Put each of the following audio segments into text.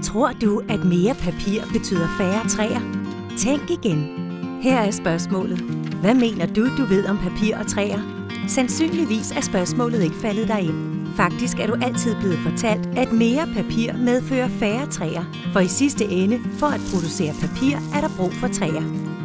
Tror du, at mere papir betyder færre træer? Tænk igen. Her er spørgsmålet. Hvad mener du ved om papir og træer? Sandsynligvis er spørgsmålet ikke faldet dig ind. Faktisk er du altid blevet fortalt, at mere papir medfører færre træer. For i sidste ende, for at producere papir, er der brug for træer.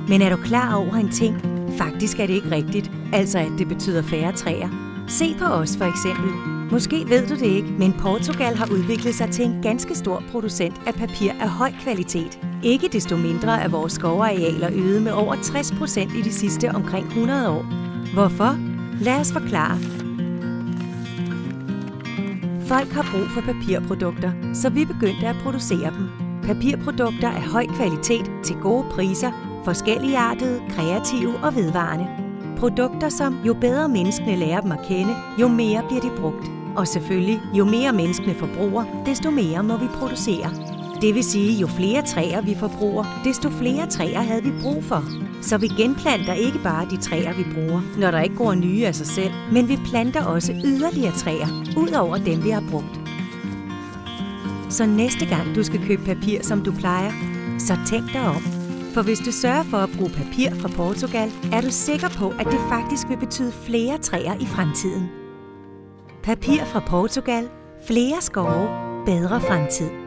Men er du klar over en ting? Faktisk er det ikke rigtigt, altså at det betyder færre træer. Se på os for eksempel. Måske ved du det ikke, men Portugal har udviklet sig til en ganske stor producent af papir af høj kvalitet. Ikke desto mindre er vores skovarealer øget med over 60% i de sidste omkring 100 år. Hvorfor? Lad os forklare. Folk har brug for papirprodukter, så vi begyndte at producere dem. Papirprodukter af høj kvalitet til gode priser, forskelligartede, kreative og vedvarende. Produkter som jo bedre menneskene lærer dem at kende, jo mere bliver de brugt. Og selvfølgelig, jo mere menneskene forbruger, desto mere må vi producere. Det vil sige, jo flere træer vi forbruger, desto flere træer havde vi brug for. Så vi genplanter ikke bare de træer, vi bruger, når der ikke går nye af sig selv, men vi planter også yderligere træer, ud over dem, vi har brugt. Så næste gang du skal købe papir, som du plejer, så tænk dig om. For hvis du sørger for at bruge papir fra Portugal, er du sikker på, at det faktisk vil betyde flere træer i fremtiden. Papir fra Portugal, flere skove, bedre fremtid.